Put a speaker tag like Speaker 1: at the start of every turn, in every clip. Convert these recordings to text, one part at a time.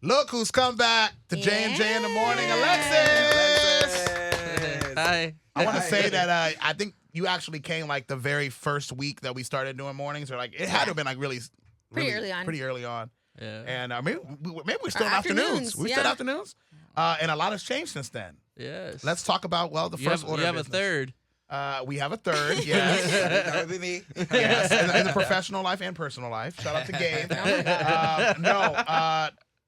Speaker 1: Look who's come back to J&J in the morning, Alexcis.
Speaker 2: Hi.
Speaker 1: I want to say that I think you actually came like the very first week that we started doing mornings, or like it had to have been like really
Speaker 3: Pretty early on.
Speaker 1: Yeah. And maybe we're still in afternoons. We're still in afternoons. And a lot has changed since then.
Speaker 2: Yes.
Speaker 1: Let's talk about, the first order
Speaker 2: You
Speaker 1: of
Speaker 2: have a
Speaker 1: business.
Speaker 2: third.
Speaker 1: We have a third, yes.
Speaker 4: That would be me.
Speaker 1: Yes, in the professional life and personal life. Shout out to Gabe.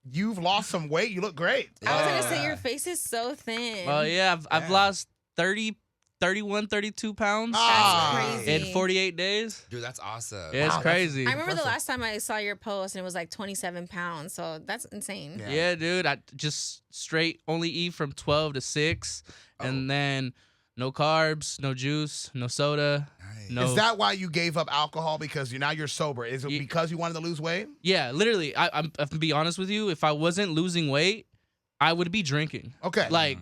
Speaker 1: You've lost some weight. You look great.
Speaker 3: I was going to say your face is so thin.
Speaker 2: Well, yeah, I've lost 31, 32 pounds
Speaker 3: That's crazy.
Speaker 2: in 48 days.
Speaker 4: Dude, that's awesome.
Speaker 2: Yeah, it's crazy.
Speaker 3: I remember the last time I saw your post and it was like 27 pounds. So that's insane.
Speaker 2: Yeah, dude. I just straight only eat from 12 to 6. And then no carbs, no juice, no soda.
Speaker 4: Nice.
Speaker 2: No.
Speaker 1: Is that why you gave up alcohol? Because now you're sober. Is it because you wanted to lose weight?
Speaker 2: Yeah, literally. I'm to be honest with you, if I wasn't losing weight, I would be drinking.
Speaker 1: Okay.
Speaker 2: Like,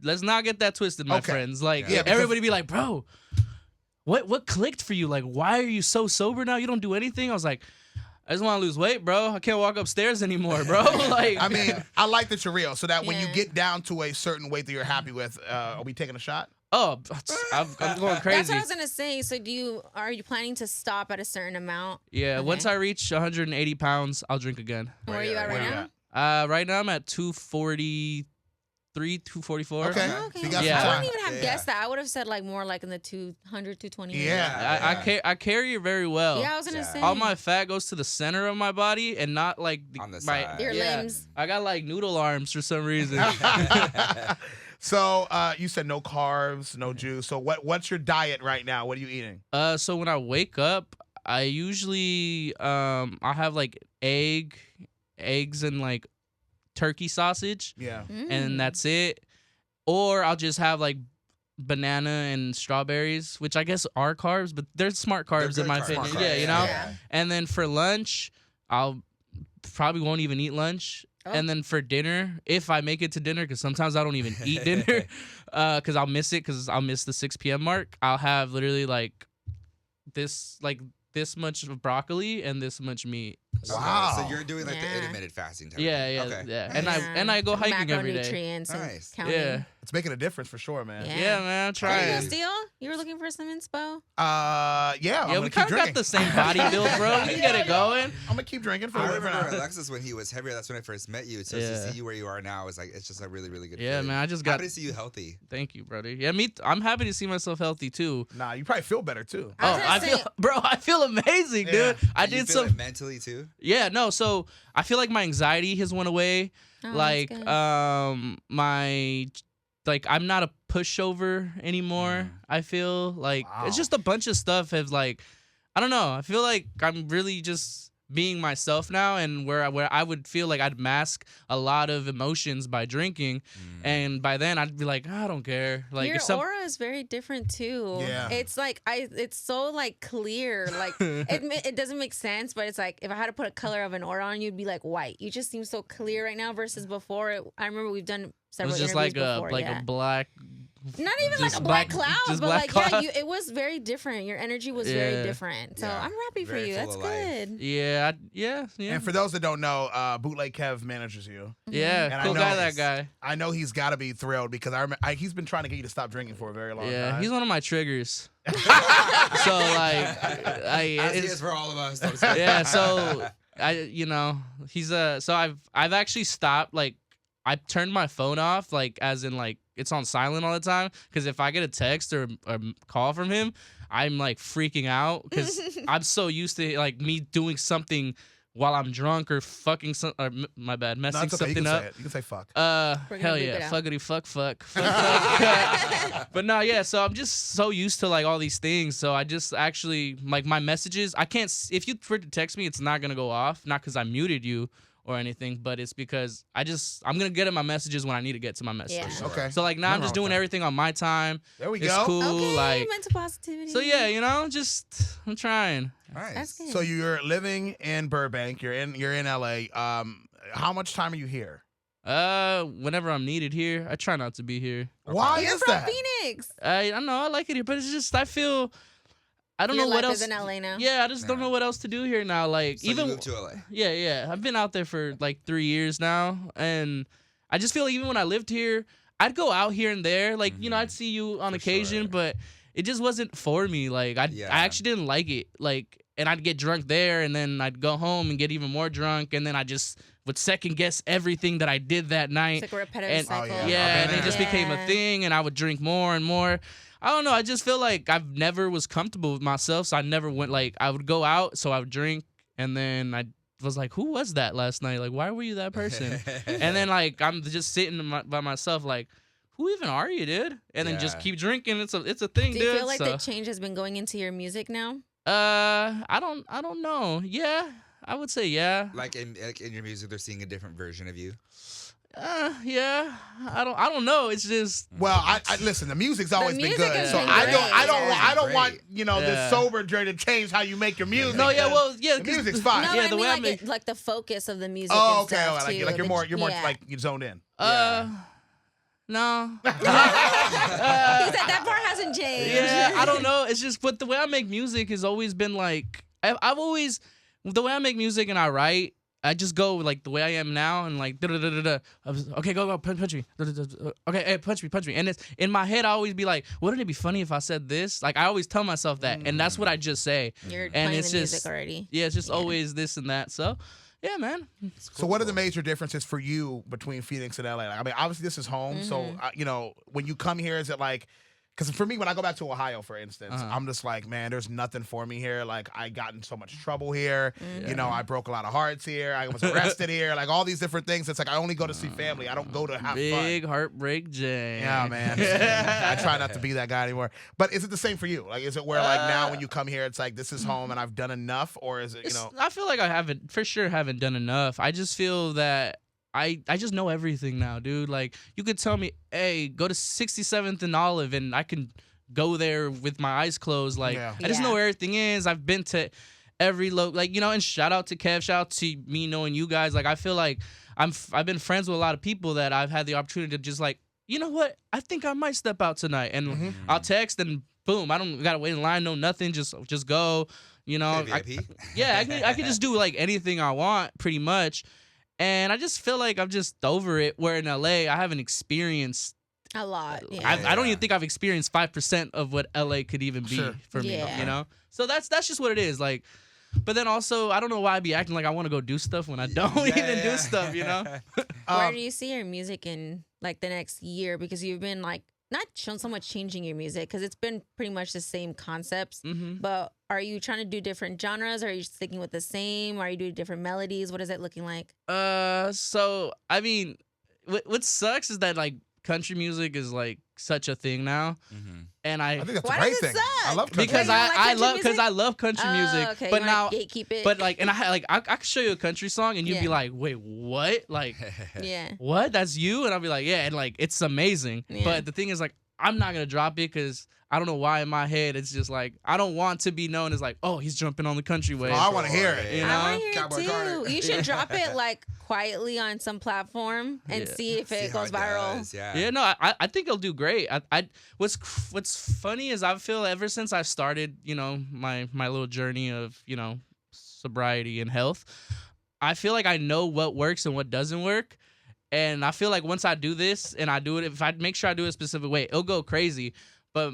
Speaker 2: let's not get that twisted, my friends. Like, everybody be like, bro, what clicked for you? Like, why are you so sober now? You don't do anything? I was like, I just want to lose weight, bro. I can't walk upstairs anymore, bro. Like,
Speaker 1: I mean, I like that you're real. So that when you get down to a certain weight that you're happy with, are we taking a shot?
Speaker 2: Oh, I'm going crazy.
Speaker 3: That's what I was gonna say. So are you planning to stop at a certain amount?
Speaker 2: Yeah, once I reach 180 pounds, I'll drink again.
Speaker 3: Where are you at right now?
Speaker 2: Right now I'm at 243, 244.
Speaker 1: Okay.
Speaker 3: Oh, okay.
Speaker 1: So you got
Speaker 3: I
Speaker 1: some time.
Speaker 3: wouldn't even have guessed that. I would have said like more like in the 200, 220.
Speaker 1: Yeah.
Speaker 2: I carry it very well.
Speaker 3: Yeah, I was gonna say.
Speaker 2: All my fat goes to the center of my body and not like
Speaker 4: on the side.
Speaker 3: Your limbs.
Speaker 2: I got like noodle arms for some reason.
Speaker 1: So you said no carbs, no juice. So what's your diet right now? What are you eating?
Speaker 2: So when I wake up, I usually I have like eggs and like turkey sausage.
Speaker 1: Yeah.
Speaker 2: And that's it. Or I'll just have like banana and strawberries, which I guess are carbs, but they're smart carbs in my opinion. Yeah, you know?
Speaker 3: Yeah.
Speaker 2: And then for lunch, I'll probably won't even eat lunch.
Speaker 3: Oh.
Speaker 2: And then for dinner, if I make it to dinner, because sometimes I don't even eat dinner, because I'll miss it, because I'll miss the 6 p.m. mark, I'll have literally like this much of broccoli and this much meat.
Speaker 1: Wow.
Speaker 4: So you're doing like the intermittent fasting type.
Speaker 2: Yeah.
Speaker 4: Okay.
Speaker 2: And I go hiking every day.
Speaker 3: Macronutrients and
Speaker 4: Nice.
Speaker 3: counting.
Speaker 2: Yeah.
Speaker 1: It's making a difference for sure, man.
Speaker 2: Yeah, man, I'm
Speaker 3: Did
Speaker 2: trying.
Speaker 3: you steal? You were looking for some inspo?
Speaker 1: Yeah.
Speaker 2: Yeah, we
Speaker 1: kind
Speaker 2: kind of got the same body build, bro. We can get it going.
Speaker 1: I'm gonna keep drinking for
Speaker 4: I
Speaker 1: a
Speaker 4: remember
Speaker 1: while.
Speaker 4: Alexcis when he was heavier. That's when I first met you. So to see you where you are now is like it's just a really, really good.
Speaker 2: Yeah,
Speaker 4: feeling.
Speaker 2: man, I just got.
Speaker 4: Happy to see you healthy.
Speaker 2: Thank you, brother. Yeah, I'm happy to see myself healthy too.
Speaker 1: Nah, you probably feel better too.
Speaker 2: I feel amazing, dude. I
Speaker 4: You
Speaker 2: did
Speaker 4: feel
Speaker 2: some.
Speaker 4: it mentally too.
Speaker 2: Yeah, no. So I feel like my anxiety has went away.
Speaker 3: Oh,
Speaker 2: Like,
Speaker 3: that's good.
Speaker 2: I'm not a pushover anymore. I feel like it's just a bunch of stuff has like, I don't know. I feel like I'm really just being myself now, and where I would feel like I'd mask a lot of emotions by drinking, and by then I'd be like, I don't care. Like
Speaker 3: your aura is very different too.
Speaker 1: Yeah.
Speaker 3: It's like it's so like clear. Like it doesn't make sense, but it's like if I had to put a color of an aura on you, it'd be like white. You just seem so clear right now versus before. I remember we've done
Speaker 2: it
Speaker 3: several
Speaker 2: was just
Speaker 3: interviews
Speaker 2: like
Speaker 3: before.
Speaker 2: a black.
Speaker 3: Not even like
Speaker 2: just
Speaker 3: a black
Speaker 2: black-
Speaker 3: cloud,
Speaker 2: just
Speaker 3: but
Speaker 2: black
Speaker 3: like
Speaker 2: cloud.
Speaker 3: it was very different. Your energy was
Speaker 2: Yeah.
Speaker 3: very different. So
Speaker 4: Yeah.
Speaker 3: I'm happy for
Speaker 4: Very
Speaker 3: you.
Speaker 4: full
Speaker 3: That's
Speaker 4: of life.
Speaker 3: good.
Speaker 2: Yeah.
Speaker 1: And for those that don't know, Bootleg Kev manages you.
Speaker 2: Yeah,
Speaker 1: And I
Speaker 2: cool
Speaker 1: know
Speaker 2: guy,
Speaker 1: this.
Speaker 2: that guy.
Speaker 1: I know he's got to be thrilled because he's been trying to get you to stop drinking for a very long
Speaker 2: Yeah,
Speaker 1: time.
Speaker 2: he's one of my triggers. So like,
Speaker 4: As he is for all of us.
Speaker 2: yeah. So he's so I've actually stopped. Like, I turned my phone off, like as in like it's on silent all the time, because if I get a text or a call from him, I'm like freaking out because I'm so used to like me doing something while I'm drunk or fucking my bad,
Speaker 1: No,
Speaker 2: messing
Speaker 1: it's okay. You
Speaker 2: something
Speaker 1: can
Speaker 2: up.
Speaker 1: say it. You can say fuck.
Speaker 3: gonna
Speaker 2: Hell
Speaker 3: beep it
Speaker 2: yeah,
Speaker 3: out.
Speaker 2: fuckity fuck. But no, yeah. So I'm just so used to like all these things. So I just actually like my messages. I can't. If you were to text me, it's not gonna go off. Not because I muted you or anything, but it's because I'm gonna get in my messages when I need to get to my messages.
Speaker 3: Yeah.
Speaker 1: Okay.
Speaker 2: So like now I'm just doing everything on my time.
Speaker 1: There we
Speaker 2: It's
Speaker 1: go.
Speaker 2: cool.
Speaker 3: Okay,
Speaker 2: Like
Speaker 3: mental positivity.
Speaker 2: so, yeah. Just I'm trying.
Speaker 4: Nice.
Speaker 3: That's good.
Speaker 1: So you're living in Burbank. You're in LA. How much time are you here?
Speaker 2: Whenever I'm needed here, I try not to be here.
Speaker 1: Why
Speaker 3: You're
Speaker 1: is
Speaker 3: from
Speaker 1: that?
Speaker 3: Phoenix.
Speaker 2: I don't know. I like it here, but it's just I feel I don't
Speaker 3: Your
Speaker 2: know what
Speaker 3: life
Speaker 2: else.
Speaker 3: is in LA now.
Speaker 2: Yeah, I just don't know what else to do here now. Like
Speaker 4: So
Speaker 2: even
Speaker 4: you moved to LA.
Speaker 2: yeah. I've been out there for like 3 years now, and I just feel like even when I lived here, I'd go out here and there. Like I'd see you on
Speaker 4: For
Speaker 2: occasion,
Speaker 4: sure.
Speaker 2: but it just wasn't for me. Like I actually didn't like it. Like, and I'd get drunk there, and then I'd go home and get even more drunk, and then I just would second guess everything that I did that night.
Speaker 3: It's like a repetitive
Speaker 2: And-
Speaker 3: cycle.
Speaker 1: Oh,
Speaker 2: Yeah, and it just
Speaker 3: Yeah.
Speaker 2: became a thing, and I would drink more and more. I don't know. I just feel like I've never was comfortable with myself, so I never went like I would go out, so I would drink, and then I was like, "Who was that last night? Like, why were you that person?" And then like I'm just sitting by myself, like, "Who even are you, dude?" And then just
Speaker 4: Yeah.
Speaker 2: keep drinking. It's a thing,
Speaker 3: Do
Speaker 2: dude.
Speaker 3: you feel like
Speaker 2: so,
Speaker 3: the change has been going into your music now?
Speaker 2: I don't know. Yeah, I would say yeah.
Speaker 4: Like in your music, they're seeing a different version of you.
Speaker 2: Yeah. I don't know. It's just
Speaker 1: Well, I listen. The music's always been
Speaker 3: music
Speaker 1: good,
Speaker 3: has
Speaker 1: so
Speaker 3: been
Speaker 1: I
Speaker 3: great.
Speaker 1: don't want
Speaker 2: Yeah.
Speaker 1: this sober Dre to change how you make your music.
Speaker 2: no. Yeah. Well. Yeah.
Speaker 1: the
Speaker 2: 'cause-
Speaker 1: music's fine.
Speaker 3: No,
Speaker 2: Yeah,
Speaker 3: I
Speaker 2: the
Speaker 3: mean
Speaker 2: way I
Speaker 3: like,
Speaker 2: make-
Speaker 3: like the focus of the music.
Speaker 1: Oh,
Speaker 3: and
Speaker 1: okay.
Speaker 3: stuff
Speaker 1: Like
Speaker 3: too.
Speaker 1: you're more
Speaker 3: Yeah.
Speaker 1: like you zoned in.
Speaker 2: No.
Speaker 3: He said that part hasn't changed.
Speaker 2: Yeah, I don't know. It's just, but the way I make music has always been like, I've always, the way I make music and I write, I just go like the way I am now and like, okay, go, punch me. Okay, hey, punch me. And it's in my head, I always be like, wouldn't it be funny if I said this? Like, I always tell myself that, and that's what I just say.
Speaker 3: You're
Speaker 2: And
Speaker 3: playing
Speaker 2: it's
Speaker 3: the
Speaker 2: just-
Speaker 3: music already.
Speaker 2: Yeah, it's just
Speaker 3: Yeah.
Speaker 2: always this and that. So, yeah, man.
Speaker 1: So, what are the major differences for you between Phoenix and LA? Like, I mean, obviously this is home, so
Speaker 3: Mm-hmm.
Speaker 1: when you come here, is it like? Because for me, when I go back to Ohio, for instance,
Speaker 2: Uh-huh.
Speaker 1: I'm just like, man, there's nothing for me here. Like, I got in so much trouble here.
Speaker 3: Mm-hmm.
Speaker 1: I broke a lot of hearts here. I was arrested here. Like, all these different things. It's like, I only go to see family. I don't go to have fun.
Speaker 2: Big heartbreak Jay.
Speaker 1: Yeah, man. I try not to be that guy anymore. But is it the same for you? Like, is it where, like, now when you come here, it's like, this is home and I've done enough? Or is it,
Speaker 2: I feel like I haven't, for sure, haven't done enough. I just feel that I just know everything now, dude. Like, you could tell me, hey, go to 67th and Olive, and I can go there with my eyes closed. Like,
Speaker 1: Yeah.
Speaker 2: I just know where everything is. I've been to every and shout out to Kev, shout out to me knowing you guys. Like, I feel like I've been friends with a lot of people that I've had the opportunity to just like, you know what? I think I might step out tonight, and I'll text and boom, I don't gotta wait in line, no nothing. Just go.
Speaker 4: VIP.
Speaker 2: I can just do like anything I want, pretty much. And I just feel like I'm just over it. Where in LA, I haven't experienced.
Speaker 3: A lot. Yeah.
Speaker 2: I don't even think I've experienced 5% of what LA could even be
Speaker 1: Sure.
Speaker 2: for me.
Speaker 3: Yeah.
Speaker 2: So that's just what it is. Like, but then also, I don't know why I be acting like I want to go do stuff when I don't even do stuff.
Speaker 3: Where do you see your music in like the next year? Because you've been like not shown so much changing your music because it's been pretty much the same concepts.
Speaker 2: Mhm.
Speaker 3: But are you trying to do different genres? Or are you sticking with the same? Are you doing different melodies? What is it looking like?
Speaker 2: So I mean, what sucks is that like country music is like such a thing now, and
Speaker 1: I think that's
Speaker 3: Why
Speaker 1: a great
Speaker 3: does it
Speaker 1: thing.
Speaker 3: suck?
Speaker 1: I love country.
Speaker 2: because
Speaker 3: Wait, you don't like
Speaker 2: I
Speaker 3: country
Speaker 2: love
Speaker 3: music?
Speaker 2: I love country music,
Speaker 3: Okay,
Speaker 2: but
Speaker 3: you
Speaker 2: now.
Speaker 3: wanna gatekeep it.
Speaker 2: But like, and I could show you a country song and you'd be
Speaker 3: Yeah.
Speaker 2: like, wait, what? Like,
Speaker 3: yeah.
Speaker 2: what? That's you? And I'll be like, yeah, and like, it's amazing.
Speaker 3: Yeah.
Speaker 2: But the thing is, like, I'm not gonna drop it because I don't know why in my head it's just like I don't want to be known as like, oh, he's jumping on the country wave.
Speaker 1: I want to hear it.
Speaker 2: You know?
Speaker 3: I want to hear
Speaker 4: Cowboy
Speaker 3: it
Speaker 4: Carter.
Speaker 3: too. You should drop it like quietly on some platform and
Speaker 2: Yeah.
Speaker 3: see if it
Speaker 4: See how
Speaker 3: goes viral.
Speaker 4: does, Yeah.
Speaker 2: Yeah, no, I think it'll do great. What's funny is I feel ever since I started, my little journey of, sobriety and health, I feel like I know what works and what doesn't work. And I feel like once I do this and I do it, if I make sure I do it a specific way, it'll go crazy. But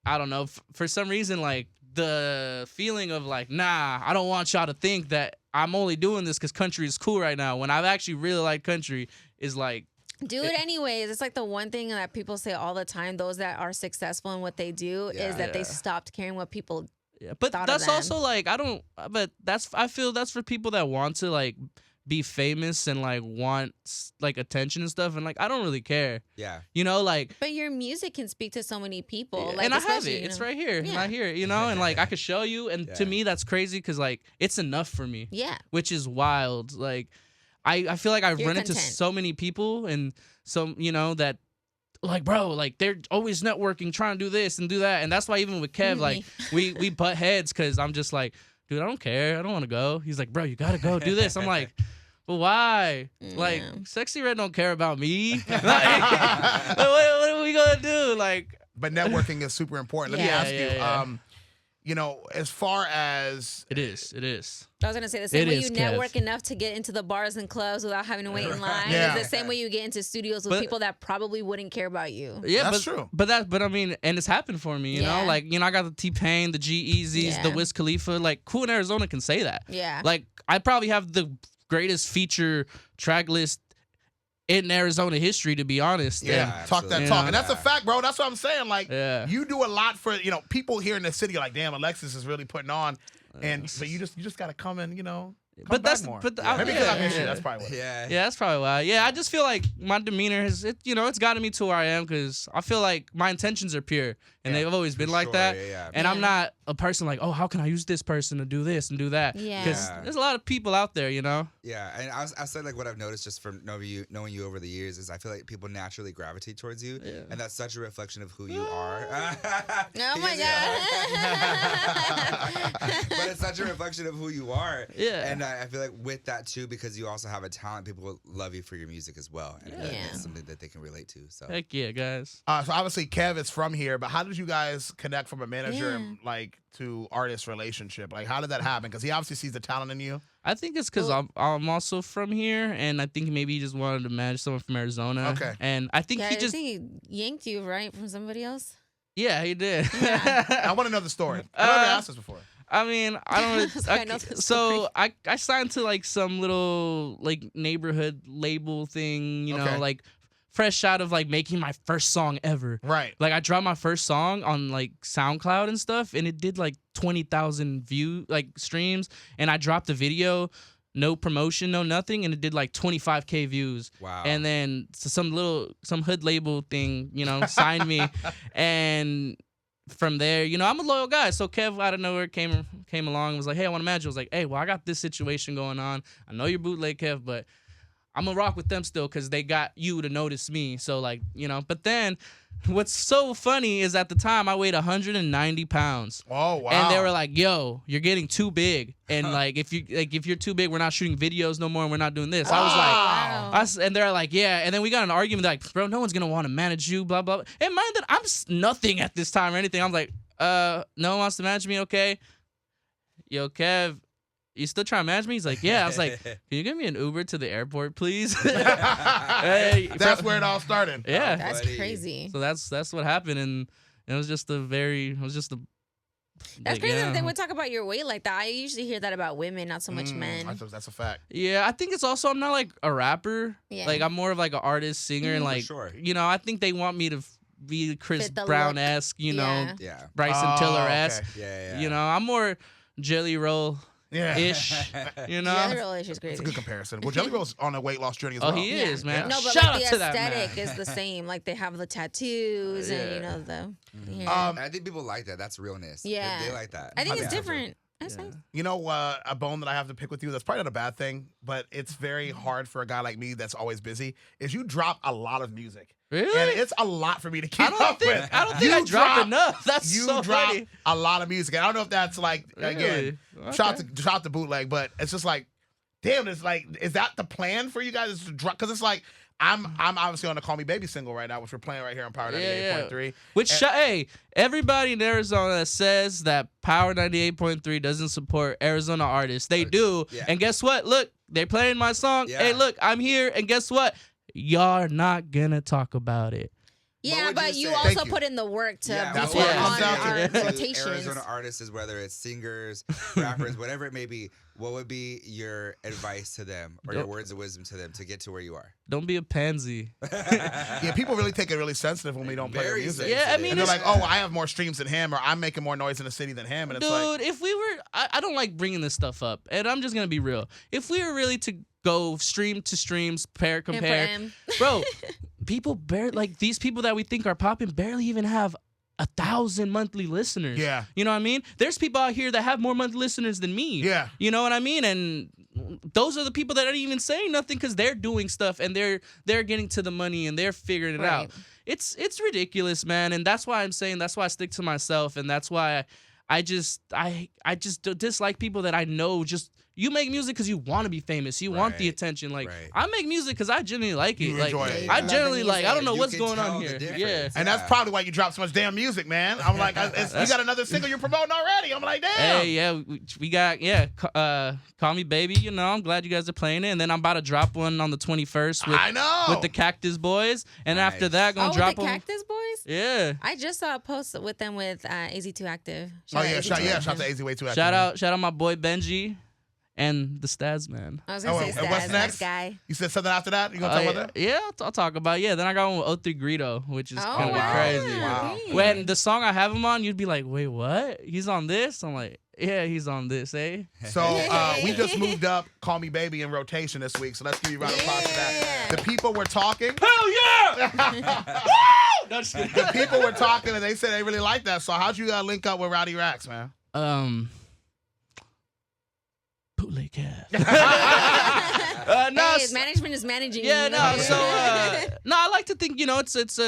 Speaker 2: I don't know, for some reason, like the feeling of like, nah, I don't want y'all to think that I'm only doing this because country is cool right now. When I've actually really liked country is like,
Speaker 3: Do it anyways. It's like the one thing that people say all the time. Those that are successful in what they do is that they
Speaker 2: Yeah.
Speaker 3: stopped caring what people.
Speaker 2: yeah, but
Speaker 3: thought of
Speaker 2: that's
Speaker 3: them.
Speaker 2: also like I feel that's for people that want to like be famous and like want like attention and stuff, and like I don't really care,
Speaker 4: Yeah.
Speaker 2: like,
Speaker 3: But your music can speak to so many people. Like,
Speaker 2: and I have
Speaker 3: especially,
Speaker 2: it.
Speaker 3: you
Speaker 2: It's
Speaker 3: know.
Speaker 2: right here, and
Speaker 3: Yeah.
Speaker 2: I hear it, and like I could show you, and to
Speaker 4: Yeah.
Speaker 2: me that's crazy because like it's enough for me,
Speaker 3: Yeah.
Speaker 2: which is wild. Like I feel like I've
Speaker 3: You're
Speaker 2: run into
Speaker 3: content.
Speaker 2: so many people and some that. Like, bro, like they're always networking, trying to do this and do that, and that's why even with Kev, like we butt heads because I'm just like, dude, I don't care, I don't want to go. He's like, bro, you gotta go do this. I'm like, but why? Like,
Speaker 3: Yeah.
Speaker 2: Sexy Red don't care about me. Like, what are we gonna do? Like,
Speaker 1: But networking is super important. Let me
Speaker 3: Yeah.
Speaker 1: ask you.
Speaker 2: Yeah.
Speaker 1: you know, as far as
Speaker 2: It is.
Speaker 3: I was gonna say the same
Speaker 2: It
Speaker 3: way
Speaker 2: is,
Speaker 3: you
Speaker 2: Kev.
Speaker 3: network enough to get into the bars and clubs without having to wait in line.
Speaker 1: Yeah.
Speaker 3: It's the same way you get into studios with
Speaker 2: But-
Speaker 3: people that probably wouldn't care about you.
Speaker 2: Yeah,
Speaker 1: That's
Speaker 2: but,
Speaker 1: true.
Speaker 2: But I mean, and it's happened for me, you know?
Speaker 3: Yeah.
Speaker 2: Like, you know, I got the T-Pain, the G-Eazy's, the
Speaker 3: Yeah.
Speaker 2: Wiz Khalifa. Like, who in Arizona can say that?
Speaker 3: Yeah.
Speaker 2: Like, I probably have the greatest feature track list in Arizona history, to be honest.
Speaker 1: yeah,
Speaker 2: And-
Speaker 1: talk that
Speaker 2: absolutely.
Speaker 1: talk,
Speaker 2: Yeah.
Speaker 1: and that's a fact, bro. That's what I'm saying. Like,
Speaker 2: Yeah.
Speaker 1: you do a lot for, you know, people here in the city. Like, damn, Alexcis is really putting on, and but you just gotta come and, you know.
Speaker 2: But that's
Speaker 1: more.
Speaker 2: but the,
Speaker 1: Maybe because I miss you.
Speaker 2: yeah.
Speaker 1: That's probably what.
Speaker 4: Yeah.
Speaker 2: Yeah, that's probably why. Yeah, I just feel like my demeanor has, it's gotten me to where I am because I feel like my intentions are pure and
Speaker 1: Yeah,
Speaker 2: they've always been
Speaker 4: For
Speaker 2: like
Speaker 4: sure,
Speaker 2: that.
Speaker 4: Yeah.
Speaker 2: And I'm
Speaker 3: Yeah.
Speaker 2: not a person like, oh, how can I use this person to do this and do that?
Speaker 3: Yeah.
Speaker 2: Because
Speaker 4: Yeah.
Speaker 2: there's a lot of people out there, you know?
Speaker 4: Yeah, and I said like what I've noticed just from knowing you over the years is I feel like people naturally gravitate towards you,
Speaker 2: Yeah.
Speaker 4: and that's such a reflection of who you are.
Speaker 3: Oh my god.
Speaker 4: But it's such a reflection of who you are.
Speaker 2: Yeah.
Speaker 4: And I feel like with that too, because you also have a talent, people will love you for your music as well, and I feel like
Speaker 3: Yeah.
Speaker 4: that's something that they can relate to. So
Speaker 2: Heck yeah, guys.
Speaker 1: So obviously Kev is from here, but how did you guys connect from a manager
Speaker 3: Yeah.
Speaker 1: like to artist relationship? Like, how did that happen? Because he obviously sees the talent in you.
Speaker 2: I think it's because
Speaker 3: Well-
Speaker 2: I'm also from here, and I think maybe he just wanted to manage someone from Arizona.
Speaker 1: Okay.
Speaker 2: And I think
Speaker 3: Yeah,
Speaker 2: he
Speaker 3: I
Speaker 2: just,
Speaker 3: think he yanked you right from somebody else.
Speaker 2: yeah, he did.
Speaker 1: I want to know the story. I never asked this before.
Speaker 2: I mean, I don't.
Speaker 3: I know this
Speaker 2: so I signed to like some little like neighborhood label thing, you know,
Speaker 1: Okay.
Speaker 2: like fresh out of like making my first song ever.
Speaker 1: Right.
Speaker 2: Like I dropped my first song on like SoundCloud and stuff, and it did like 20,000 streams, and I dropped the video, no promotion, no nothing, and it did like 25K views.
Speaker 4: wow.
Speaker 2: And then some hood label thing, you know, signed me, and from there, you know, I'm a loyal guy. So Kev out of nowhere came along and was like, hey, I want to manage. I was like, hey, well, I got this situation going on. I know you're bootleg Kev, but I'm gonna rock with them still because they got you to notice me. So like, you know, but then what's so funny is at the time I weighed 190 pounds.
Speaker 1: Oh wow.
Speaker 2: And they were like, "Yo, you're getting too big, and like if you're too big, we're not shooting videos no more, and we're not doing this." I was
Speaker 1: Wow.
Speaker 2: like, and they're like, "Yeah," and then we got an argument like, "Bro, no one's gonna want to manage you, blah blah." And mind that I'm nothing at this time or anything. I'm like, no one wants to manage me, okay? Yo, Kev, you still trying to manage me? He's like, yeah. I was like, can you give me an Uber to the airport, please? Hey,
Speaker 1: That's where it all started.
Speaker 2: yeah.
Speaker 3: That's
Speaker 4: Buddy.
Speaker 3: crazy.
Speaker 2: So that's what happened, and it was just
Speaker 3: That's
Speaker 2: like,
Speaker 3: crazy
Speaker 2: yeah.
Speaker 3: that they would talk about your weight like that. I usually hear that about women, not so much men.
Speaker 1: That's a fact.
Speaker 2: Yeah, I think it's also I'm not like a rapper.
Speaker 3: Yeah.
Speaker 2: Like I'm more of like an artist, singer, and
Speaker 3: Mhm.
Speaker 2: like
Speaker 4: sure.
Speaker 2: you know, I think they want me to be Chris
Speaker 3: Fit the
Speaker 2: Brown
Speaker 3: look.
Speaker 2: esque, you know,
Speaker 3: Yeah.
Speaker 4: Yeah.
Speaker 2: Bryson Tiller esque.
Speaker 1: okay.
Speaker 4: Yeah.
Speaker 2: You know, I'm more Jelly Roll
Speaker 1: Yeah.
Speaker 2: ish. You know.
Speaker 3: Yeah, the roll is
Speaker 1: It's
Speaker 3: crazy.
Speaker 1: a good comparison. Well, Jelly Roll's on a weight loss journey as
Speaker 2: Oh,
Speaker 1: well.
Speaker 2: he
Speaker 3: Yeah.
Speaker 2: is, man.
Speaker 3: No, but
Speaker 2: Shout
Speaker 3: like
Speaker 2: out
Speaker 3: the
Speaker 2: to that man.
Speaker 3: aesthetic is the same. Like they have the tattoos and you know the. Yeah.
Speaker 4: And I think people like that. That's realness.
Speaker 3: Yeah.
Speaker 4: They like that.
Speaker 3: I think it's
Speaker 1: 100%.
Speaker 3: different. That's
Speaker 2: Yeah.
Speaker 3: nice.
Speaker 1: You know, a bone that I have to pick with you that's probably not a bad thing, but it's very hard for a guy like me that's always busy, is you drop a lot of music. And
Speaker 2: Really?
Speaker 1: it's a lot for me to keep
Speaker 2: I don't
Speaker 1: up
Speaker 2: think
Speaker 1: with.
Speaker 2: I don't think
Speaker 1: You
Speaker 2: I drop
Speaker 1: drop-
Speaker 2: enough. That's
Speaker 1: You
Speaker 2: so
Speaker 1: drop
Speaker 2: funny.
Speaker 1: a lot of music. And I don't know if that's like, again,
Speaker 2: Really?
Speaker 1: shout
Speaker 2: Okay.
Speaker 1: out to bootleg, but it's just like, damn, it's like, is that the plan for you guys? Is to drop? Because it's like, I'm obviously on the Call Me Baby single right now, which we're playing right here on Power
Speaker 2: Yeah,
Speaker 1: 98.3.
Speaker 2: Which hey, everybody in Arizona that says that Power 98.3 doesn't support Arizona artists, they do.
Speaker 4: Yeah.
Speaker 2: And guess what? Look, they're playing my song.
Speaker 4: Yeah.
Speaker 2: Hey, look, I'm here. And guess what? Y'all are not gonna talk about it.
Speaker 3: Yeah,
Speaker 4: would
Speaker 3: but
Speaker 4: you
Speaker 3: you
Speaker 4: say?
Speaker 3: also
Speaker 1: Thank you.
Speaker 3: put in the work to
Speaker 4: Yeah,
Speaker 3: be
Speaker 1: that's
Speaker 3: put
Speaker 1: what it
Speaker 3: on
Speaker 1: comes down to.
Speaker 3: our
Speaker 2: Yeah.
Speaker 3: rotations.
Speaker 4: Arizona artists, whether it's singers, rappers, whatever it may be, what would be your advice to them or your
Speaker 2: Don't-
Speaker 4: words of wisdom to them to get to where you are?
Speaker 2: Don't be a pansy.
Speaker 1: Yeah, people really take it really sensitive when we don't play their
Speaker 4: Very
Speaker 1: music.
Speaker 2: Yeah, I mean,
Speaker 1: And they're
Speaker 2: it's-
Speaker 1: like, oh, I have more streams than him, or I'm making more noise in the city than him. And it's like,
Speaker 2: Dude, if we were, I don't like bringing this stuff up, and I'm just gonna be real. If we were really to go stream to streams, compare,
Speaker 3: M.
Speaker 2: bro, people barely like these people that we think are popping barely even have 1,000 monthly listeners.
Speaker 1: Yeah.
Speaker 2: You know what I mean? There's people out here that have more monthly listeners than me.
Speaker 1: Yeah.
Speaker 2: You know what I mean? And those are the people that aren't even saying nothing because they're doing stuff and they're getting to the money and they're figuring it out.
Speaker 3: Right.
Speaker 2: It's ridiculous, man. And that's why I'm saying that's why I stick to myself and that's why I just dislike people that I know just. You make music because you want to be famous. You want the
Speaker 4: Right.
Speaker 2: attention. Like
Speaker 4: Right.
Speaker 2: I make music because I genuinely like it.
Speaker 1: You
Speaker 2: Like
Speaker 1: enjoy it.
Speaker 3: Yeah,
Speaker 2: I
Speaker 3: you love
Speaker 2: generally
Speaker 3: the
Speaker 2: like. I don't know
Speaker 4: You
Speaker 2: what's
Speaker 4: can
Speaker 2: going on
Speaker 4: tell the
Speaker 2: here.
Speaker 4: difference.
Speaker 2: Yeah.
Speaker 1: And that's probably why you drop so much damn music, man. I'm like, you got another single you're promoting already. I'm like, damn.
Speaker 2: Hey, yeah, we got Call Me Baby. You know, I'm glad you guys are playing it. And then I'm about to drop one on the 21st
Speaker 1: I know.
Speaker 2: with the Cactus Boys. And after
Speaker 4: Nice.
Speaker 2: that, gonna
Speaker 3: with
Speaker 2: drop
Speaker 3: the
Speaker 2: them.
Speaker 3: Cactus Boys?
Speaker 2: Yeah.
Speaker 3: I just saw a post with them with AZ2 Active.
Speaker 1: Oh yeah,
Speaker 3: out AZ2
Speaker 1: shout to AZ way too.
Speaker 2: Shout out my boy Benji and the Stats man.
Speaker 3: I was gonna say
Speaker 1: and what's
Speaker 3: Stas,
Speaker 1: next?
Speaker 3: nice guy.
Speaker 1: You said something after that? You gonna talk about that?
Speaker 2: Yeah, I'll talk about it. Yeah. Then I got one with O3 Greedo, which is kind of
Speaker 1: wow.
Speaker 2: crazy.
Speaker 1: Wow.
Speaker 3: dang.
Speaker 2: When the song I have him on, you'd be like, wait, what? He's on this? I'm like, yeah, he's on this, eh?
Speaker 1: So we just moved up Call Me Baby in rotation this week. So let's give you a round of applause for that.
Speaker 3: Yeah.
Speaker 1: The people were talking.
Speaker 2: Hell yeah! No, just kidding.
Speaker 1: The people were talking and they said they really liked that. So how'd you link up with Rowdy Rax, man?
Speaker 2: Bootleg cat.
Speaker 3: Hey, management is managing.
Speaker 2: Yeah,
Speaker 3: you
Speaker 2: no.
Speaker 3: know?
Speaker 2: So, I like to think, it's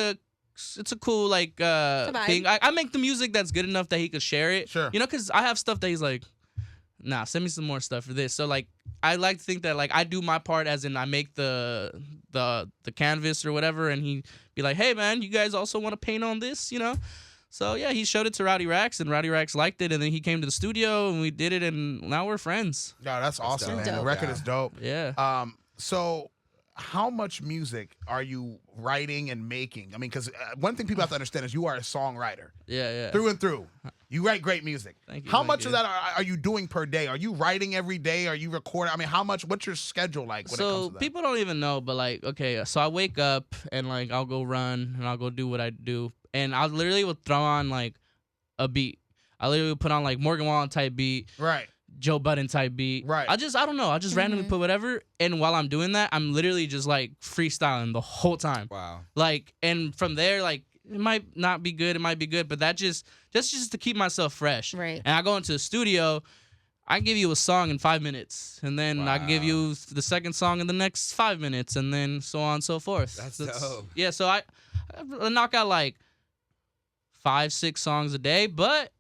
Speaker 2: a cool like
Speaker 3: vibe.
Speaker 2: thing. I make the music that's good enough that he could share it.
Speaker 1: Sure.
Speaker 2: Because I have stuff that he's like, nah, send me some more stuff for this. So like, I like to think that like I do my part, as in I make the canvas or whatever, and he be like, hey man, you guys also want to paint on this, So yeah, he showed it to Rowdy Rax, and Rowdy Rax liked it, and then he came to the studio and we did it, and now we're friends.
Speaker 1: No, that's awesome,
Speaker 4: dope.
Speaker 1: man. The record
Speaker 4: Yeah.
Speaker 1: is dope.
Speaker 2: Yeah.
Speaker 1: So how much music are you writing and making? I mean, because one thing people have to understand is you are a songwriter
Speaker 2: Yeah.
Speaker 1: through and through. You write great music.
Speaker 2: Thank you,
Speaker 1: How
Speaker 2: thank
Speaker 1: much
Speaker 2: you.
Speaker 1: of that are you doing per day? Are you writing every day? Are you recording? I mean, what's your schedule like when it comes
Speaker 2: So
Speaker 1: to that?
Speaker 2: people don't even know, but like, okay, so I wake up and like I'll go run and I'll go do what I do, and I literally will throw on like a beat. I literally will put on like Morgan Wallen type beat,
Speaker 1: Right.
Speaker 2: Joe Budden type beat.
Speaker 1: Right.
Speaker 2: I don't know. I just randomly put whatever, and while I'm doing that, I'm literally just like freestyling the whole time.
Speaker 4: Wow.
Speaker 2: Like, and from there, like it might not be good, it might be good, but that's just to keep myself fresh.
Speaker 3: Right.
Speaker 2: And I go into the studio, I give you a song in 5 minutes, and then I give
Speaker 4: Wow.
Speaker 2: you the second song in the next 5 minutes, and then so on and so forth.
Speaker 4: That's dope.
Speaker 2: Yeah, so I knock out like 5-6 songs a day, but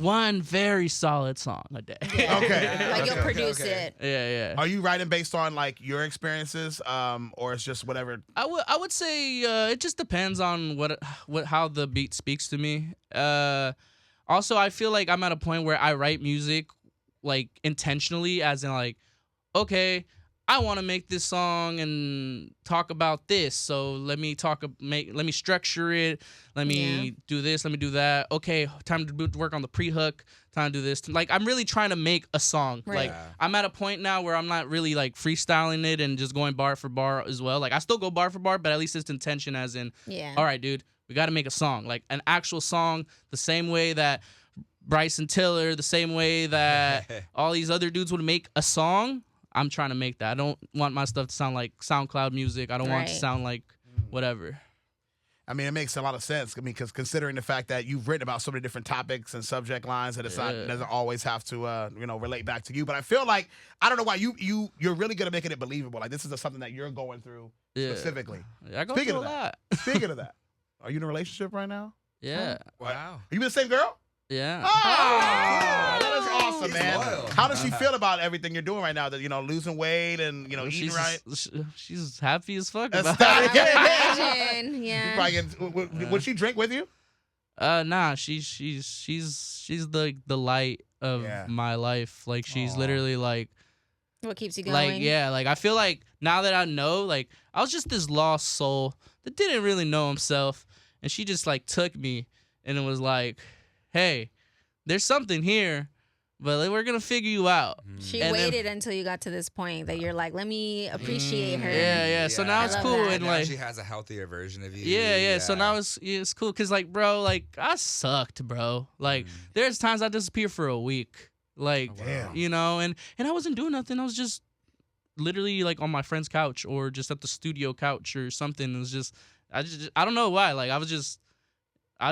Speaker 2: one very solid song a day.
Speaker 1: Okay.
Speaker 3: Like you'll
Speaker 1: Okay,
Speaker 3: produce
Speaker 4: okay.
Speaker 3: it.
Speaker 2: Yeah.
Speaker 1: Are you writing based on like your experiences, or it's just whatever?
Speaker 2: I would say it just depends on how the beat speaks to me. Also, I feel like I'm at a point where I write music like intentionally, as in like, okay, I want to make this song and talk about this, so let me structure it. Let me do this. Let me do that. Okay, time to work on the pre-hook. Time to do this. Like I'm really trying to make a song.
Speaker 3: Right.
Speaker 2: Like
Speaker 4: Yeah.
Speaker 2: I'm at a point now where I'm not really like freestyling it and just going bar for bar as well. Like I still go bar for bar, but at least it's intention, as in,
Speaker 3: Yeah.
Speaker 2: all right, dude, we got to make a song, like an actual song, the same way that Bryson Tiller, the same way that all these other dudes would make a song. I'm trying to make that. I don't want my stuff to sound like SoundCloud music. I don't want it to
Speaker 3: Right.
Speaker 2: sound like whatever.
Speaker 1: I mean, it makes a lot of sense. I mean, because considering the fact that you've written about so many different topics and subject lines, that it doesn't always have to, relate back to you. But I feel like I don't know why you're really good at making it believable. Like this is something that you're going through specifically.
Speaker 2: Yeah, I go
Speaker 1: Speaking
Speaker 2: through
Speaker 1: of
Speaker 2: a lot.
Speaker 1: Speaking of that, are you in a relationship right now?
Speaker 2: Yeah.
Speaker 4: Wow.
Speaker 1: Are you with the same girl?
Speaker 2: Yeah.
Speaker 1: Oh, that is awesome,
Speaker 4: He's
Speaker 1: man.
Speaker 4: loyal.
Speaker 1: How does she feel about everything you're doing right now? That losing weight and eating
Speaker 2: she's
Speaker 1: right.
Speaker 2: she's happy as fuck
Speaker 1: That's
Speaker 2: about
Speaker 1: not-
Speaker 2: it.
Speaker 3: I can imagine.
Speaker 1: You
Speaker 3: Yeah.
Speaker 1: probably would she drink with you?
Speaker 2: Nah, she's the light of
Speaker 1: Yeah.
Speaker 2: my life. Like she's
Speaker 1: Aw.
Speaker 2: literally like
Speaker 3: What keeps you going?
Speaker 2: like I feel like now that I know, like I was just this lost soul that didn't really know himself, and she just like took me and it was like, hey, there's something here, but we're gonna figure you out.
Speaker 3: She
Speaker 2: And then-
Speaker 3: waited until you got to this point that you're like, let me appreciate her.
Speaker 2: Yeah. So now
Speaker 3: I
Speaker 2: it's
Speaker 3: love
Speaker 2: cool,
Speaker 3: that.
Speaker 2: and
Speaker 4: now
Speaker 2: like
Speaker 4: she has a healthier version of you.
Speaker 2: yeah. So now it's cool, cause like bro, like I sucked, bro. Like there's times I disappear for a week, like
Speaker 1: Damn.
Speaker 2: and I wasn't doing nothing. I was just literally like on my friend's couch or just at the studio couch or something. It was just I don't know why. Like I just
Speaker 4: No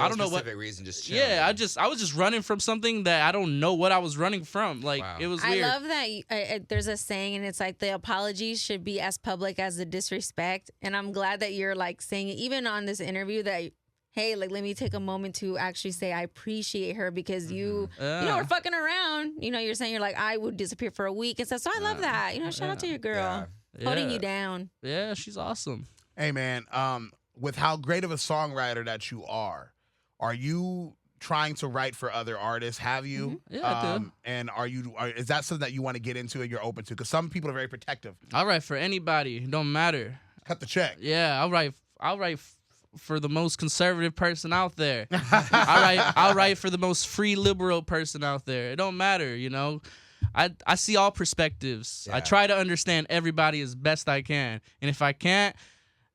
Speaker 2: I don't know what.
Speaker 4: specific reason, just chilling.
Speaker 2: Yeah, I was just running from something that I don't know what I was running from. Like
Speaker 4: Wow.
Speaker 2: it was
Speaker 3: I
Speaker 2: weird.
Speaker 3: love that there's a saying, and it's like the apologies should be as public as the disrespect. And I'm glad that you're like saying it, even on this interview, that hey, like, let me take a moment to actually say I appreciate her because you know, we're fucking around. You know, you're saying you're like, I would disappear for a week and stuff. So I love that. You know, shout out to your girl. Holding you down.
Speaker 2: Yeah, she's awesome.
Speaker 1: Hey, man, with how great of a songwriter that you are you trying to write for other artists? Have you?
Speaker 2: Yeah, I do.
Speaker 1: And is that something that you want to get into and you're open to? Because some people are very protective.
Speaker 2: I'll write for anybody. It don't matter.
Speaker 1: Cut the check.
Speaker 2: Yeah, I'll write for the most conservative person out there. I'll write for the most free liberal person out there. It don't matter, you know. I see all perspectives.
Speaker 4: Yeah.
Speaker 2: I try to understand everybody as best I can. And if I can't,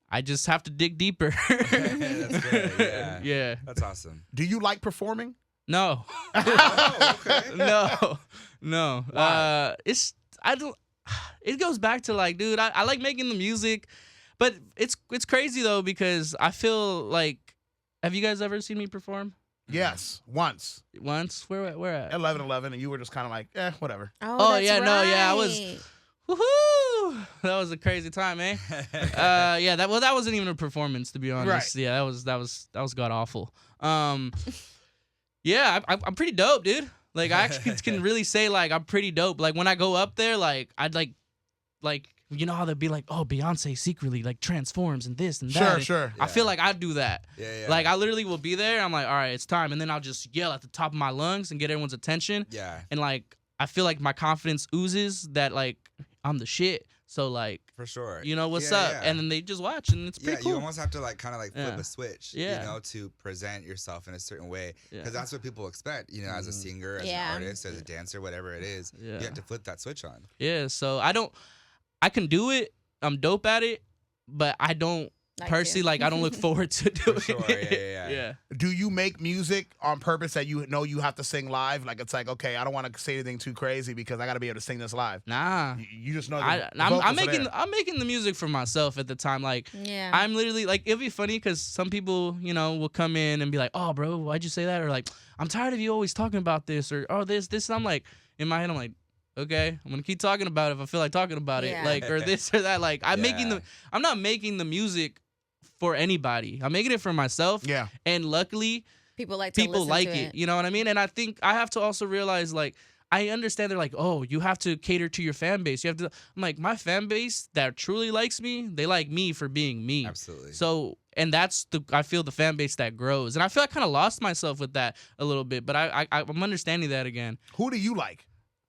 Speaker 2: I just have to dig deeper.
Speaker 4: That's good. Yeah.
Speaker 2: Yeah.
Speaker 4: That's awesome.
Speaker 1: Do you like performing?
Speaker 2: No.
Speaker 4: Oh, okay.
Speaker 2: No.
Speaker 1: Why?
Speaker 2: It goes back to like, dude, I like making the music, but it's crazy though because I feel like, have you guys ever seen me perform?
Speaker 1: Yes, once.
Speaker 2: Once? Where at?
Speaker 1: 11-11, and you were just kind of like, whatever.
Speaker 3: Oh, that's
Speaker 2: yeah, no, yeah, I was-
Speaker 3: right.
Speaker 2: Woohoo! That was a crazy time, eh? Yeah, that wasn't even a performance, to be honest.
Speaker 1: Right.
Speaker 2: Yeah, that was god awful. Yeah, I'm pretty dope, dude. Like I actually can really say like I'm pretty dope. Like when I go up there, like I'd like you know how they'd be like, oh, Beyonce secretly like transforms and this and that.
Speaker 1: Sure,
Speaker 2: And
Speaker 1: sure.
Speaker 2: I feel like I'd do that.
Speaker 4: Yeah.
Speaker 2: Like I literally will be there. I'm like, all right, it's time, and then I'll just yell at the top of my lungs and get everyone's attention.
Speaker 4: Yeah.
Speaker 2: And like I feel like my confidence oozes that like I'm the shit. So like,
Speaker 4: For sure.
Speaker 2: you know what's
Speaker 4: Yeah,
Speaker 2: up,
Speaker 4: yeah.
Speaker 2: and then they just watch, and it's
Speaker 4: Yeah,
Speaker 2: pretty cool.
Speaker 4: you almost have to like kind of like flip
Speaker 2: Yeah.
Speaker 4: a switch,
Speaker 2: Yeah.
Speaker 4: you know, to present yourself in a certain way,
Speaker 2: Yeah.
Speaker 4: because that's what people expect, you know, as a singer, as
Speaker 3: Yeah.
Speaker 4: an artist, as a dancer, whatever it is.
Speaker 2: Yeah.
Speaker 4: You have to flip that switch on.
Speaker 2: Yeah, so I can do it. I'm dope at it, but I don't
Speaker 3: Like
Speaker 2: personally
Speaker 3: you.
Speaker 2: like. I don't look forward to doing
Speaker 4: sure,
Speaker 2: it.
Speaker 4: yeah.
Speaker 1: Do you make music on purpose that you know you have to sing live? Like it's like, okay, I don't want to say anything too crazy because I got to be able to sing this live.
Speaker 2: Nah,
Speaker 1: You just know.
Speaker 2: I'm making the music for myself at the time. Like
Speaker 3: Yeah.
Speaker 2: I'm literally like, it'd be funny because some people, you know, will come in and be like, oh, bro, why'd you say that? Or like, I'm tired of you always talking about this, or oh, this. And I'm like, in my head, I'm like, okay, I'm gonna keep talking about it if I feel like talking about it,
Speaker 3: Yeah.
Speaker 2: like, or this or that. Like I'm
Speaker 4: Yeah.
Speaker 2: I'm not making the music for anybody. I'm making it for myself.
Speaker 1: Yeah.
Speaker 2: And luckily,
Speaker 3: people like to
Speaker 2: people
Speaker 3: listen
Speaker 2: like
Speaker 3: to
Speaker 2: it. You know what I mean? And I think I have to also realize, like, I understand they're like, oh, you have to cater to your fan base. You have to. I'm like, my fan base that truly likes me, they like me for being me.
Speaker 4: Absolutely.
Speaker 2: So, and that's I feel the fan base that grows. And I feel I kind of lost myself with that a little bit, but I'm understanding that again.
Speaker 1: Who do you like?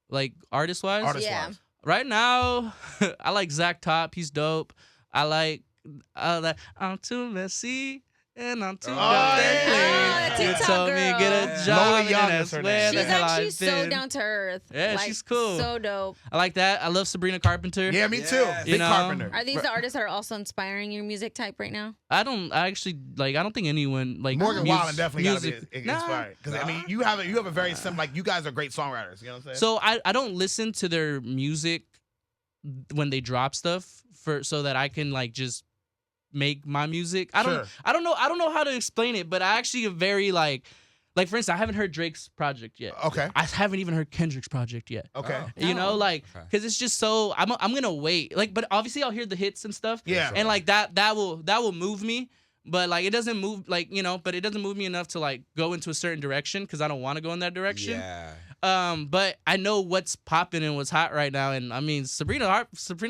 Speaker 2: Like artist wise,
Speaker 3: Yeah.
Speaker 2: right now, I like Zach Top. He's dope. I like I'm too messy and I'm too
Speaker 1: yeah.
Speaker 3: Oh, the
Speaker 2: You
Speaker 3: TikTok
Speaker 2: told me
Speaker 3: girl.
Speaker 2: get
Speaker 1: Lola
Speaker 2: a job and
Speaker 1: Young
Speaker 2: that's
Speaker 1: is her
Speaker 2: where
Speaker 1: name.
Speaker 2: the
Speaker 3: She's
Speaker 2: hell
Speaker 3: actually
Speaker 2: I've
Speaker 3: so
Speaker 2: been.
Speaker 3: down to earth.
Speaker 2: Yeah,
Speaker 3: Like,
Speaker 2: she's cool.
Speaker 3: So dope.
Speaker 2: I like that. I love Sabrina Carpenter.
Speaker 1: Yeah, me too.
Speaker 4: Yes.
Speaker 1: Big
Speaker 2: You know,
Speaker 1: Carpenter.
Speaker 3: Are these the artists that are also inspiring your music type right now?
Speaker 2: I actually like. I don't think anyone like
Speaker 1: Morgan Wallen definitely got to
Speaker 2: music.
Speaker 1: be
Speaker 2: Nah.
Speaker 1: inspired because I mean you have a very simple, like you guys are great songwriters. You know what I'm saying?
Speaker 2: So I don't listen to their music when they drop stuff so that I can like just make my music. I don't know how to explain it, but I actually am very like for instance, I haven't heard Drake's project yet.
Speaker 1: Okay.
Speaker 2: I haven't even heard Kendrick's project yet.
Speaker 1: Okay.
Speaker 4: Oh.
Speaker 2: You know,
Speaker 3: Oh.
Speaker 2: like
Speaker 4: Okay.
Speaker 2: because it's just so I'm gonna wait. Like, but obviously I'll hear the hits and stuff.
Speaker 1: Yeah.
Speaker 2: And like that will move me. But like it doesn't move like, you know, but it doesn't move me enough to like go into a certain direction because I don't want to go in that direction.
Speaker 4: Yeah.
Speaker 2: But I know what's popping and what's hot right now, and I mean Sabrina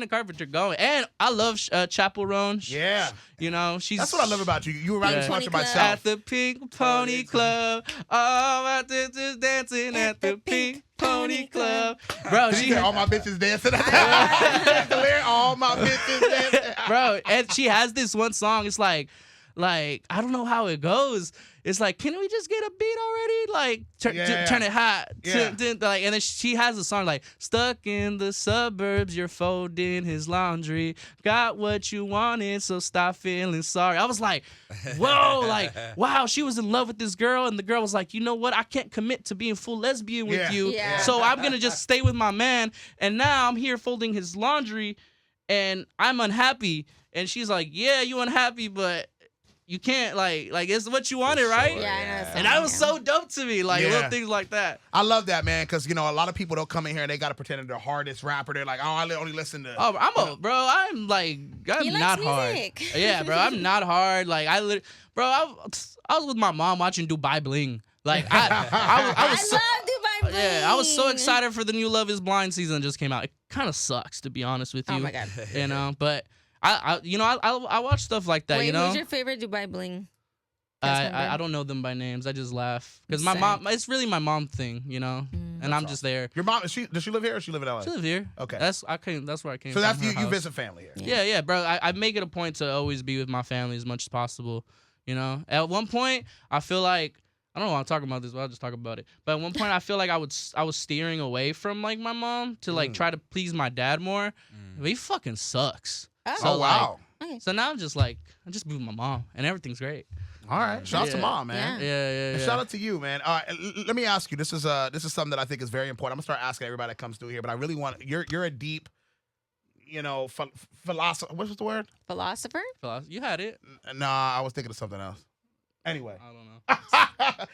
Speaker 2: Carpenter going, and I love Chapel Roan.
Speaker 1: Yeah.
Speaker 2: You know she's.
Speaker 1: That's what I love about you. You were writing
Speaker 2: Yeah.
Speaker 1: too much of
Speaker 3: Pony Club.
Speaker 1: myself.
Speaker 2: At the Pink Pony Club, all my bitches dancing at the Pink Pony Club, bro.
Speaker 1: Did you hear all my bitches dancing? All my bitches dancing.
Speaker 2: Bro, and she has this one song. It's like I don't know how it goes. It's like, can we just get a beat already? Like, turn it hot.
Speaker 1: Yeah.
Speaker 2: Like, and then she has a song like, stuck in the suburbs, you're folding his laundry. Got what you wanted, so stop feeling sorry. I was like, whoa, like, wow, she was in love with this girl. And the girl was like, you know what? I can't commit to being full lesbian with
Speaker 1: Yeah.
Speaker 2: you.
Speaker 3: Yeah.
Speaker 2: So I'm going to just stay with my man. And now I'm here folding his laundry and I'm unhappy. And she's like, yeah, you unhappy, but you can't like it's what you wanted, right?
Speaker 3: Yeah, I know.
Speaker 2: And that was so dope to me, like little things like that.
Speaker 1: I love that, man, because a lot of people don't come in here and they got to pretend they're the hardest rapper. They're like, oh, I only listen to.
Speaker 2: Oh, I'm not hard. Yeah, bro, I'm not hard. Like I was with my mom watching Dubai Bling. Like I was
Speaker 3: love Dubai Bling.
Speaker 2: Yeah, I was so excited for the new Love Is Blind season just came out. It kind of sucks, to be honest with you.
Speaker 3: Oh my god.
Speaker 2: But I watch stuff like that.
Speaker 3: Wait, who's your favorite Dubai Bling?
Speaker 2: I don't know them by names. I just laugh because my mom. It's really my mom thing, and I'm just there.
Speaker 1: Your mom? Does she live here or she live in LA?
Speaker 2: She live here.
Speaker 1: Okay.
Speaker 2: That's where I came.
Speaker 1: So
Speaker 2: from,
Speaker 1: that's
Speaker 2: her
Speaker 1: you
Speaker 2: house.
Speaker 1: visit family here.
Speaker 2: Yeah, bro. I make it a point to always be with my family as much as possible. At one point I feel like I don't want to talk about this, but I'll just talk about it. But at one point I feel like I was steering away from like my mom to like try to please my dad more. But he fucking sucks.
Speaker 1: Oh wow.
Speaker 3: Okay.
Speaker 2: So now I'm just like I just be with my mom and everything's great.
Speaker 1: All right. Shout out to mom, man.
Speaker 2: Yeah.
Speaker 1: And shout out to you, man. All right, let me ask you. This is something that I think is very important. I'm gonna start asking everybody that comes through here, but I really want you're a deep, philosopher. What's the word?
Speaker 3: Philosopher?
Speaker 2: You had it.
Speaker 1: Nah, I was thinking of something else. Anyway.
Speaker 2: I don't know.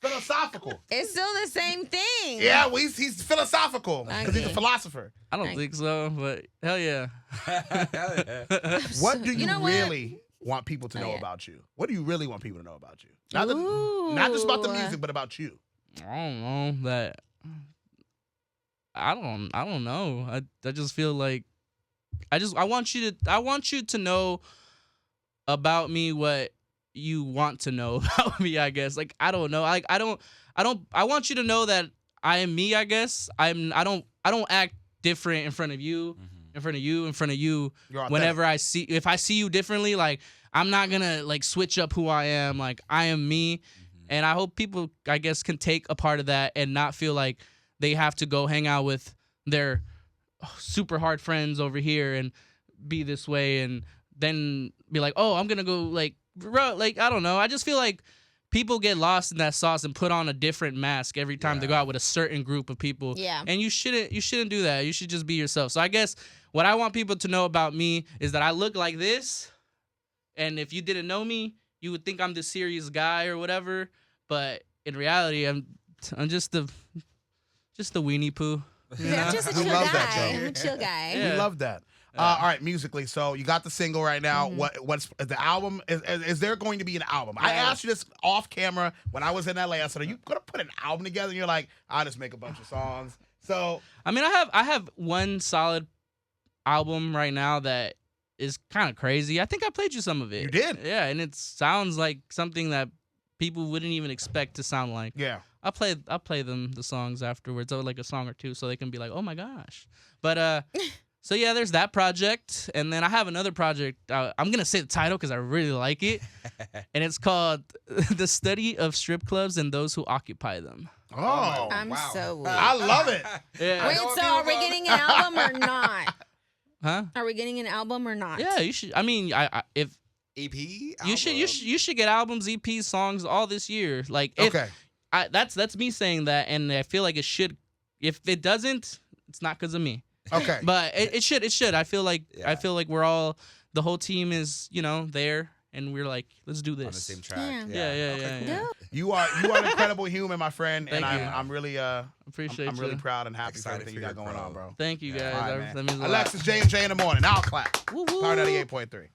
Speaker 1: Philosophical.
Speaker 3: It's still the same thing.
Speaker 1: Yeah, well, he's philosophical because he's a
Speaker 3: Okay.
Speaker 1: philosopher.
Speaker 2: I don't think so, but hell yeah.
Speaker 1: What do you,
Speaker 3: You know what?
Speaker 1: really want people to know
Speaker 3: Oh, yeah.
Speaker 1: about you? What do you really want people to know about you? Not just about the music, but about you.
Speaker 2: I don't know that. I don't know. I just feel like I want you to know about me what you want to know about me, I guess. Like I don't know. Like I want you to know that I am me, I guess. I don't act different in front of you, in front of you, in front of you. Whenever if I see you differently, like I'm not gonna like switch up who I am. Like I am me. And I hope people, I guess, can take a part of that and not feel like they have to go hang out with their super hard friends over here and be this way and then be like, oh, I'm going to go like, bro, like, I don't know. I just feel like people get lost in that sauce and put on a different mask every time they go out with a certain group of people.
Speaker 3: Yeah.
Speaker 2: And you shouldn't do that. You should just be yourself. So I guess what I want people to know about me is that I look like this. And if you didn't know me, you would think I'm this serious guy or whatever, but in reality, I'm just the weenie poo.
Speaker 3: Yeah, I'm just a chill
Speaker 1: love
Speaker 3: guy.
Speaker 1: that, though.
Speaker 3: I'm a chill guy.
Speaker 2: Yeah.
Speaker 1: We love that. All right, musically. So you got the single right now. What's the album? Is there going to be an album? I asked you this off camera when I was in LA. I said, "Are you gonna put an album together?" And you're like, "I just make a bunch of songs." So
Speaker 2: I mean, I have one solid album right now that is kind of crazy. I think I played you some of it.
Speaker 1: You did?
Speaker 2: Yeah, and it sounds like something that people wouldn't even expect to sound like.
Speaker 1: yeah.
Speaker 2: I'll play them the songs afterwards, or like a song or two, so they can be like, "Oh my gosh!" But so yeah, there's that project, and then I have another project. I'm gonna say the title because I really like it, and it's called "The Study of Strip Clubs and Those Who Occupy Them."
Speaker 1: Oh,
Speaker 3: I'm so weak.
Speaker 1: I love it.
Speaker 2: Yeah.
Speaker 3: Wait,
Speaker 4: know what
Speaker 3: so are we
Speaker 4: people
Speaker 3: getting an album or not?
Speaker 2: Huh?
Speaker 3: Are we getting an album or not?
Speaker 2: Yeah, you should. I mean, if
Speaker 4: EP.
Speaker 2: you should get albums, EPs, songs all this year. Like,
Speaker 1: Okay.
Speaker 2: That's me saying that, and I feel like it should. If it doesn't, it's not because of me.
Speaker 1: Okay.
Speaker 2: But it should. It should. I feel like we're all, the whole team is there, and we're like, let's do this.
Speaker 4: on the same track.
Speaker 3: Yeah.
Speaker 2: Yeah.
Speaker 1: You are an incredible human, my friend, and
Speaker 2: Thank you.
Speaker 1: I'm really
Speaker 2: Appreciate
Speaker 1: I'm really
Speaker 2: you.
Speaker 1: proud and happy for
Speaker 4: Excited
Speaker 1: everything
Speaker 4: for
Speaker 1: you got
Speaker 4: your
Speaker 1: going
Speaker 4: growth.
Speaker 1: on, bro.
Speaker 2: Thank you guys.
Speaker 1: All right, man.
Speaker 2: That means a lot.
Speaker 1: Alexcis, J&J in the morning. I'll clap.
Speaker 2: Woo woo.
Speaker 1: Power 98.3.